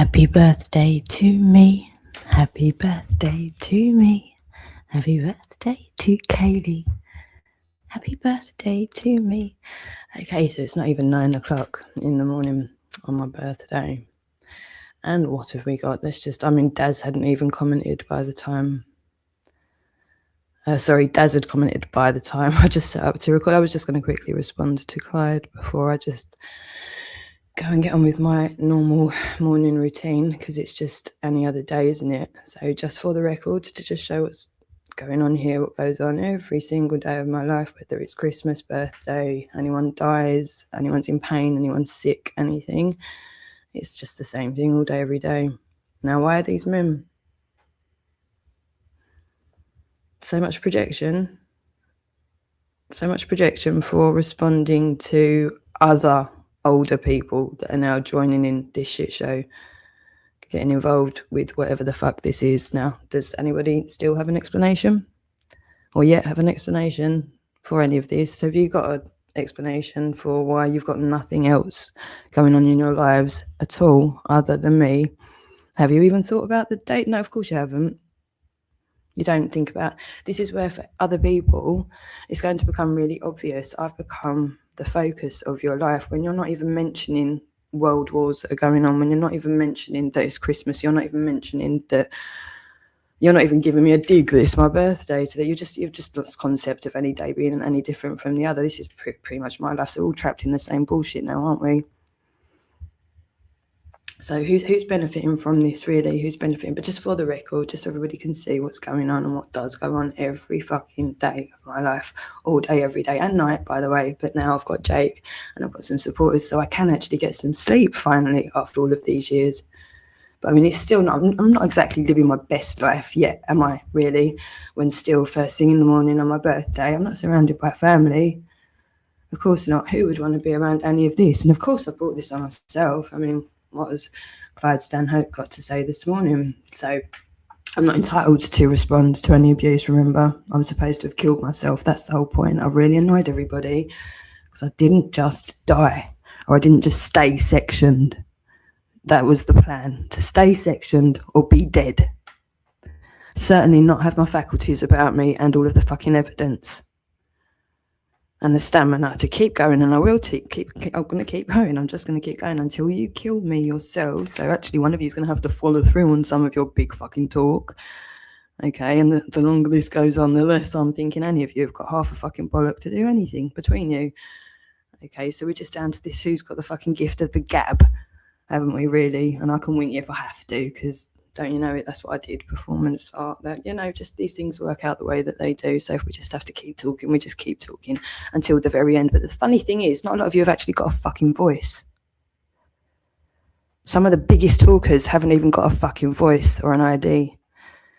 Happy birthday to me. Happy birthday to me. Happy birthday to Kaley. Happy birthday to me. Okay, so it's not even 9 o'clock in the morning on my birthday. And what have we got? Daz hadn't even commented by the time. Daz had commented by the time I just set up to record. I was just going to quickly respond to Clyde before I just go and get on with my normal morning routine, because it's just any other day, isn't it? So just for the record, to just show what's going on here, what goes on every single day of my life, whether it's Christmas, birthday, anyone dies, anyone's in pain, anyone's sick, anything. It's just the same thing all day, every day. Now, why are these men? So much projection for responding to other older people that are now joining in this shit show, getting involved with whatever the fuck this is now. Does anybody still have an explanation, or yet have an explanation for any of this? Have you got an explanation for why you've got nothing else going on in your lives at all other than me? Have you even thought about the date? No, of course you haven't. You don't think about. This is where for other people it's going to become really obvious. I've become the focus of your life when you're not even mentioning world wars that are going on, when you're not even mentioning that it's Christmas, you're not even mentioning that, you're not even giving me a dig that it's my birthday today. You've just lost concept of any day being any different from the other. This is pretty much my life. So we're all trapped in the same bullshit now, aren't we? So who's benefiting from this, really? Who's benefiting? But just for the record, just so everybody can see what's going on and what does go on every fucking day of my life, all day, every day, and night, by the way. But now I've got Jake and I've got some supporters, so I can actually get some sleep finally after all of these years. But I mean, it's still not, I'm not exactly living my best life yet, am I, really? When still first thing in the morning on my birthday, I'm not surrounded by family. Of course not. Who would want to be around any of this? And of course I brought this on myself. I mean, what has Clyde Stanhope got to say this morning? So I'm not entitled to respond to any abuse, remember? I'm supposed to have killed myself. That's the whole point. I really annoyed everybody because I didn't just die, or I didn't just stay sectioned. That was the plan, to stay sectioned or be dead. Certainly not have my faculties about me and all of the fucking evidence and the stamina to keep going. And I will I'm going to keep going. I'm just going to keep going until you kill me yourselves. So actually one of you is going to have to follow through on some of your big fucking talk. Okay, and the longer this goes on, the less I'm thinking any of you have got half a fucking bollock to do anything between you. Okay, so we're just down to this, who's got the fucking gift of the gab, haven't we, really? And I can wing it if I have to, because don't you know it, that's what I did, performance art, that, you know, just these things work out the way that they do. So if we just have to keep talking, we just keep talking until the very end. But the funny thing is, not a lot of you have actually got a fucking voice. Some of the biggest talkers haven't even got a fucking voice or an ID.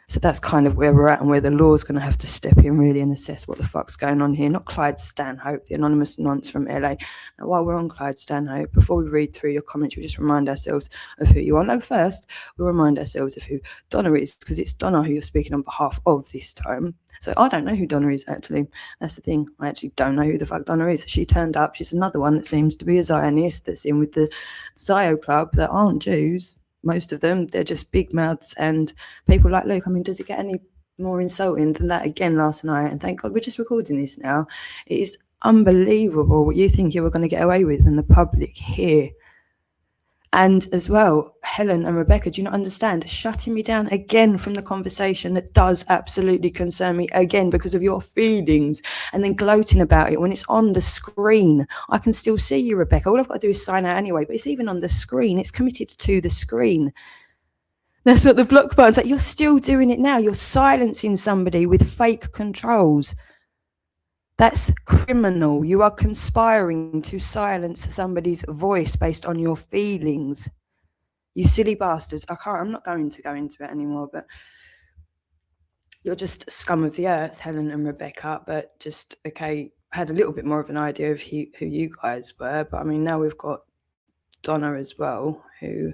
So that's kind of where we're at, and where the law's going to have to step in, really, and assess what the fuck's going on here. Not Clyde Stanhope, the anonymous nonce from LA. Now, while we're on Clyde Stanhope, before we read through your comments, we just remind ourselves of who you are. No, first, we'll remind ourselves of who Donna is, because it's Donna who you're speaking on behalf of this time. So I don't know who Donna is, actually. That's the thing. I actually don't know who the fuck Donna is. She turned up. She's another one that seems to be a Zionist that's in with the Zio Club that aren't Jews. Most of them, they're just big mouths and people like Luke. I mean, does it get any more insulting than that again last night? And thank God we're just recording this now. It is unbelievable what you think you were going to get away with in the public here. And as well, Helen and Rebecca, do you not understand? Shutting me down again from the conversation that does absolutely concern me again because of your feelings, and then gloating about it when it's on the screen. I can still see you, Rebecca. All I've got to do is sign out anyway, but it's even on the screen. It's committed to the screen. That's what the block button's like. You're still doing it now. You're silencing somebody with fake controls. That's criminal. You are conspiring to silence somebody's voice based on your feelings. You silly bastards. I'm not going to go into it anymore, but you're just scum of the earth, Helen and Rebecca. But just, okay, had a little bit more of an idea of who you guys were. But I mean, now we've got Donna as well, who,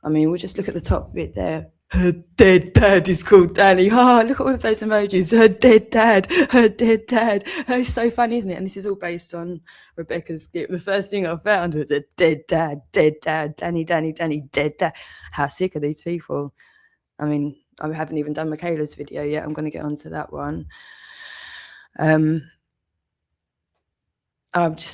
I mean, we'll just look at the top bit there. Her dead dad is called Danny. Oh, look at all of those emojis. Her dead dad. Her dead dad. Oh, it's so funny, isn't it? And this is all based on Rebecca's skip. The first thing I found was a dead dad, Danny, dead dad. How sick are these people? I mean, I haven't even done Michaela's video yet. I'm going to get onto that one. I'm at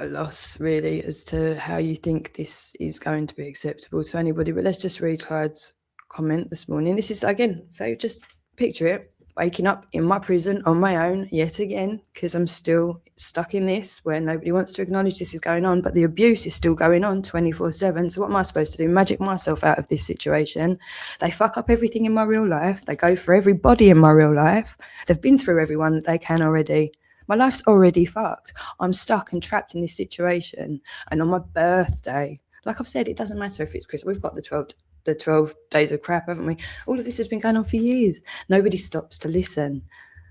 a loss really as to how you think this is going to be acceptable to anybody. But let's just read Clyde's comment this morning. This is again, so just picture it, waking up in my prison on my own yet again, because I'm still stuck in this where nobody wants to acknowledge this is going on, but the abuse is still going on 24/7. So what am I supposed to do? Magic myself out of this situation? They fuck up everything in my real life. They go for everybody in my real life. They've been through everyone that they can already. My life's already fucked. I'm stuck and trapped in this situation. And on my birthday, like I've said, it doesn't matter if it's Christmas. We've got the 12 days of crap, haven't we? All of this has been going on for years. Nobody stops to listen.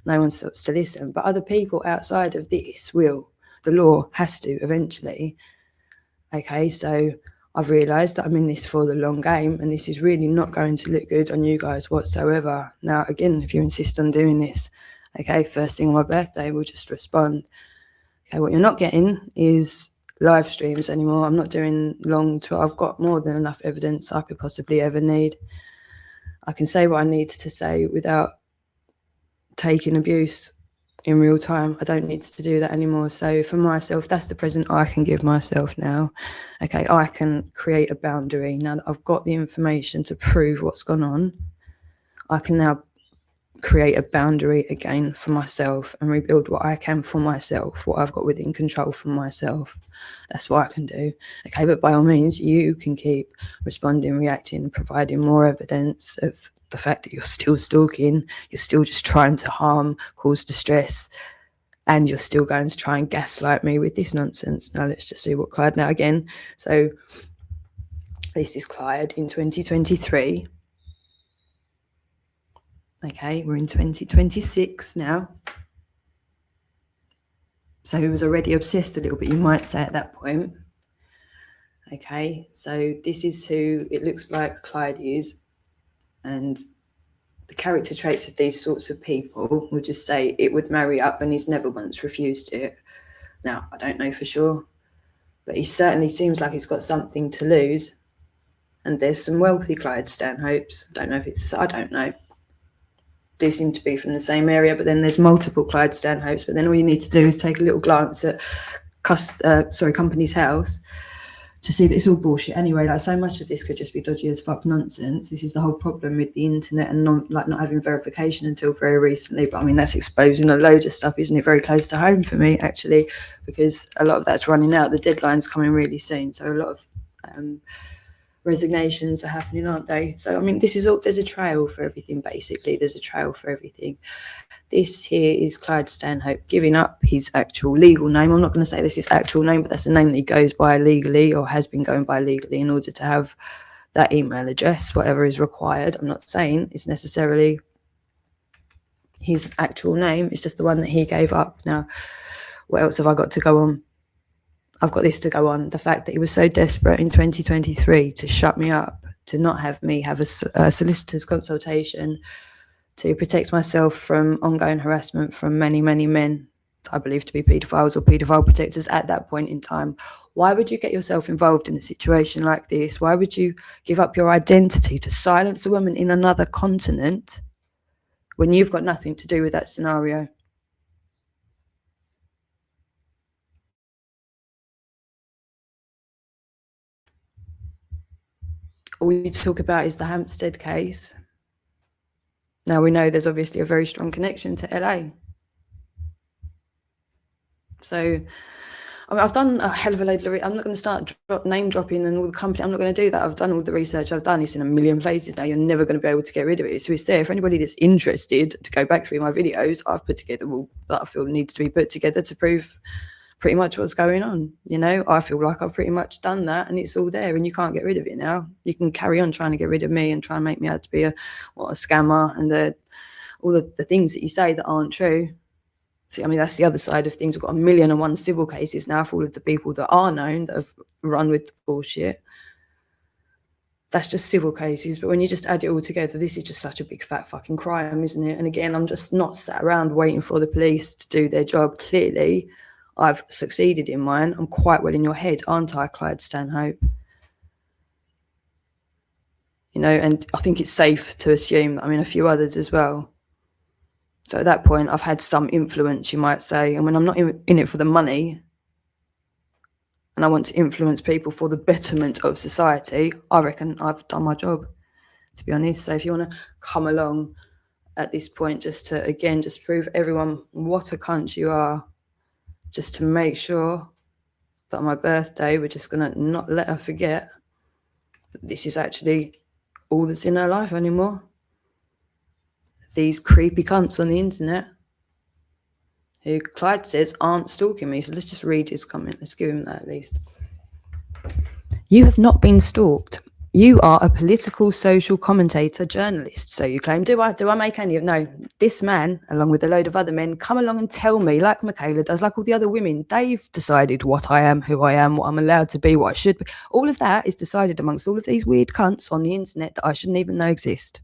No one stops to listen. But other people outside of this will. The law has to eventually. Okay, so I've realised that I'm in this for the long game, and this is really not going to look good on you guys whatsoever. Now, again, if you insist on doing this, okay, first thing on my birthday, we'll just respond. Okay, what you're not getting is live streams anymore. I'm not doing long. I've got more than enough evidence I could possibly ever need. I can say what I need to say without taking abuse in real time. I don't need to do that anymore. So for myself, that's the present I can give myself now. Okay, I can create a boundary now that I've got the information to prove what's gone on. I can now create a boundary again for myself and rebuild what I can for myself, what I've got within control for myself. That's what I can do. Okay, but by all means, you can keep responding, reacting, providing more evidence of the fact that you're still stalking, you're still just trying to harm, cause distress, and you're still going to try and gaslight me with this nonsense. Now let's just see what Clyde, now again, so this is Clyde in 2023. Okay, we're in 2026 now. So he was already obsessed a little bit, you might say, at that point. Okay, so this is who it looks like Clyde is. And the character traits of these sorts of people will just say it would marry up, and he's never once refused it. Now, I don't know for sure, but he certainly seems like he's got something to lose. And there's some wealthy Clyde Stanhopes. I don't know if it's, I don't know. Do seem to be from the same area, but then there's multiple Clyde Stanhopes. But then all you need to do is take a little glance at Company's House to see that it's all bullshit anyway. Like, so much of this could just be dodgy as fuck nonsense. This is the whole problem with the internet and not having verification until very recently. But I mean, that's exposing a load of stuff, isn't it? Very close to home for me, actually, because a lot of that's running out. The deadline's coming really soon, so a lot of resignations are happening, aren't they? So I mean, this is all, there's a trail for everything. Basically, there's a trail for everything. This here is Clyde Stanhope giving up his actual legal name. I'm not going to say this is actual name, but that's the name that he goes by legally, or has been going by legally, in order to have that email address, whatever is required. I'm not saying it's necessarily his actual name, it's just the one that he gave up. Now, what else have I got to go on? I've got this to go on. The fact that he was so desperate in 2023 to shut me up, to not have me have a solicitor's consultation, to protect myself from ongoing harassment from many, many men that I believe to be paedophiles or paedophile protectors at that point in time. Why would you get yourself involved in a situation like this? Why would you give up your identity to silence a woman in another continent when you've got nothing to do with that scenario? All you talk about is the Hampstead case. Now, we know there's obviously a very strong connection to LA. So, I mean, I've done a hell of a load of I'm not going to start name dropping and all the company. I'm not going to do that. I've done all the research I've done. It's in a million places now. You're never going to be able to get rid of it. So it's there for anybody that's interested to go back through my videos. I've put together all that I feel needs to be put together to prove pretty much what's going on. You know, I feel like I've pretty much done that, and it's all there, and you can't get rid of it now. You can carry on trying to get rid of me and try and make me out to be a scammer and all the things that you say that aren't true. See, I mean, that's the other side of things. We've got 1,000,001 civil cases now for all of the people that are known that have run with the bullshit. That's just civil cases. But when you just add it all together, this is just such a big fat fucking crime, isn't it? And again, I'm just not sat around waiting for the police to do their job. Clearly, I've succeeded in mine. I'm quite well in your head, aren't I, Clyde Stanhope? You know, and I think it's safe to assume that I'm in a few others as well. So at that point, I've had some influence, you might say. And when I'm not in it for the money, and I want to influence people for the betterment of society, I reckon I've done my job, to be honest. So if you want to come along at this point, just to, again, just prove everyone what a cunt you are, just to make sure that on my birthday, we're just going to not let her forget that this is actually all that's in her life anymore. These creepy cunts on the internet who Clyde says aren't stalking me. So let's just read his comment. Let's give him that at least. You have not been stalked. You are a political social commentator journalist. So you claim, do I make any of? No, this man, along with a load of other men, come along and tell me, like Michaela does, like all the other women, they've decided what I am, who I am, what I'm allowed to be, what I should be. All of that is decided amongst all of these weird cunts on the internet that I shouldn't even know exist.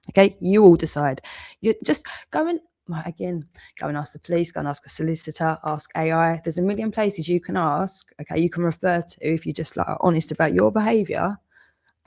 Okay, you all decide. You just go and, again, go and ask the police, go and ask a solicitor, ask AI. There's a million places you can ask, okay, you can refer to if you just like are honest about your behaviour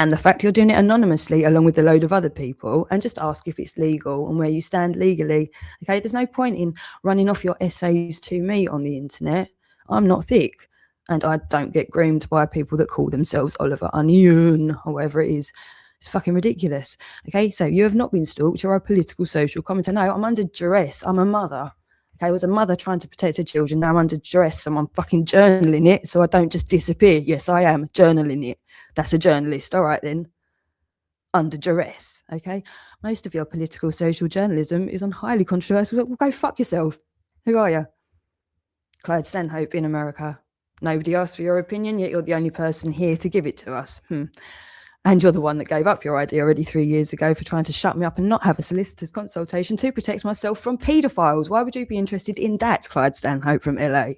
and the fact you're doing it anonymously along with a load of other people, and just ask if it's legal and where you stand legally. Okay, there's no point in running off your essays to me on the internet. I'm not thick. And I don't get groomed by people that call themselves Oliver Onion or whatever it is. It's fucking ridiculous. Okay, so you have not been stalked. You're a political social commentator. No, I'm under duress. I'm a mother. Okay, I was a mother trying to protect her children. Now I'm under duress, so I'm fucking journaling it so I don't just disappear. Yes, I am journaling it. That's a journalist. All right, then. Under duress. Okay, most of your political social journalism is on highly controversial. Well, go fuck yourself. Who are you? Clyde Stanhope in America. Nobody asked for your opinion, yet you're the only person here to give it to us. And you're the one that gave up your idea already 3 years ago for trying to shut me up and not have a solicitor's consultation to protect myself from paedophiles. Why would you be interested in that, Clyde Stanhope from LA?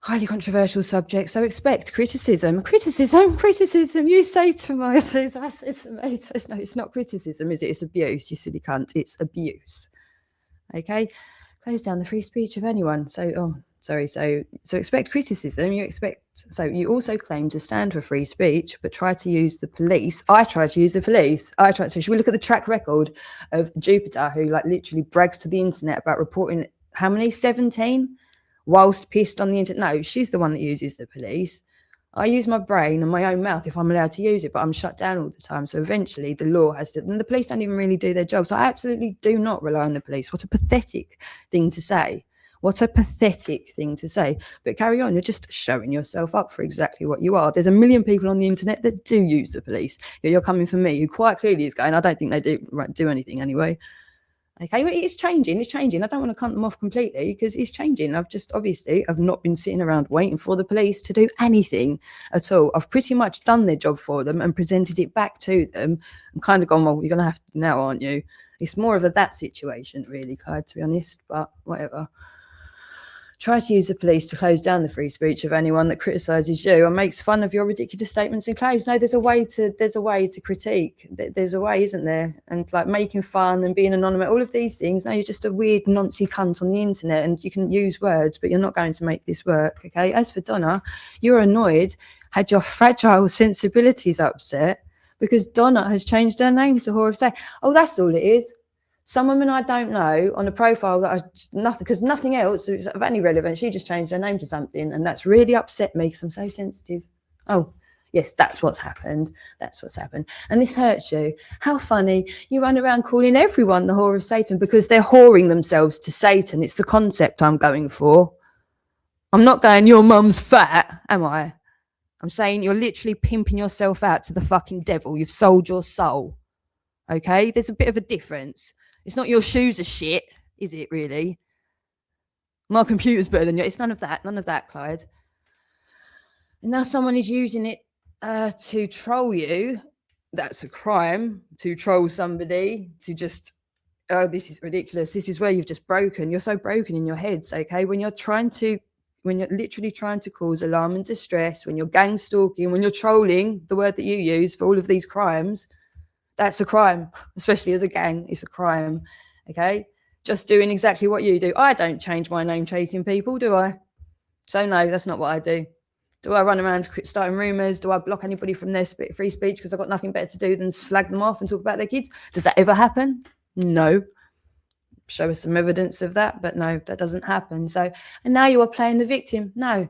Highly controversial subject, so expect criticism. Criticism. You say to my it's not criticism, is it? It's abuse, you silly cunt. It's abuse. Okay? Close down the free speech of anyone. So expect criticism. You also claim to stand for free speech, but try to use the police. I try to use the police. So should we look at the track record of Jupiter, who like literally brags to the internet about reporting how many? 17? Whilst pissed on the internet. No, she's the one that uses the police. I use my brain and my own mouth if I'm allowed to use it, but I'm shut down all the time. So eventually the law has to, and the police don't even really do their job. So I absolutely do not rely on the police. What a pathetic thing to say. What a pathetic thing to say. But carry on, you're just showing yourself up for exactly what you are. There's a million people on the internet that do use the police. You're coming for me, who quite clearly is going, I don't think they do anything anyway. Okay, well, it's changing. I don't want to cut them off completely because it's changing. I've not been sitting around waiting for the police to do anything at all. I've pretty much done their job for them and presented it back to them and kind of gone, well, you're going to have to now, aren't you? It's more of that situation, really, Clyde, to be honest, but whatever. Try to use the police to close down the free speech of anyone that criticises you and makes fun of your ridiculous statements and claims. No, there's a way to critique. There's a way, isn't there? And like making fun and being anonymous, all of these things. No, you're just a weird noncy cunt on the internet and you can use words, but you're not going to make this work, okay? As for Donna, you're annoyed, had your fragile sensibilities upset because Donna has changed her name to Whore of Say. Oh, that's all it is. Some woman I don't know on a profile that I just nothing, because nothing else is of any relevance. She just changed her name to something, and that's really upset me because I'm so sensitive. Oh, yes, that's what's happened. That's what's happened. And this hurts you. How funny. You run around calling everyone the whore of Satan because they're whoring themselves to Satan. It's the concept I'm going for. I'm not going, your mum's fat, am I? I'm saying you're literally pimping yourself out to the fucking devil. You've sold your soul. Okay? There's a bit of a difference. It's not your shoes are shit, is it really? My computer's better than you. It's none of that, Clyde. And now someone is using it to troll you. That's a crime, to troll somebody, to just, oh, this is ridiculous. This is where you've just broken. You're so broken in your heads, okay? When you're trying to when you're literally trying to cause alarm and distress, when you're gang stalking, when you're trolling, the word that you use for all of these crimes, that's a crime, especially as a gang. It's a crime, okay? Just doing exactly what you do. I don't change my name chasing people, do I? So no, that's not what I do. Do I run around starting rumours? Do I block anybody from their free speech because I've got nothing better to do than slag them off and talk about their kids? Does that ever happen? No. Show us some evidence of that, but no, that doesn't happen. So, and now you are playing the victim. No,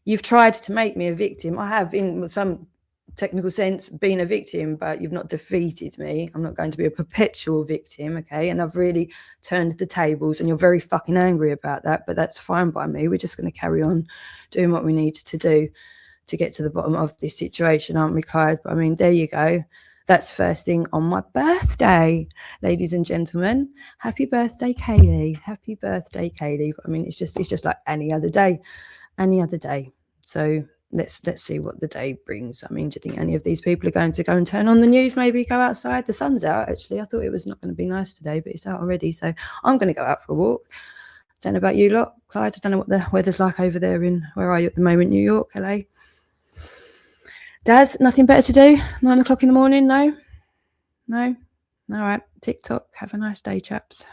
you've tried to make me a victim. I have, in some technical sense, been a victim, but you've not defeated me. I'm not going to be a perpetual victim, okay? And I've really turned the tables, and you're very fucking angry about that, but that's fine by me. We're just going to carry on doing what we need to do to get to the bottom of this situation, aren't we, Clyde? But I mean, there you go. That's first thing on my birthday, ladies and gentlemen. Happy birthday, Kaley. Happy birthday, Kaley. I mean, it's just like any other day. So let's see what the day brings. I mean, do you think any of these people are going to go and turn on the news, maybe go outside? The sun's out, actually. I thought it was not going to be nice today, but it's out already. So I'm going to go out for a walk. Don't know about you lot, Clyde. I don't know what the weather's like over there where are you at the moment? New York, LA? Daz, nothing better to do? 9 o'clock in the morning? No? All right. TikTok. Have a nice day, chaps.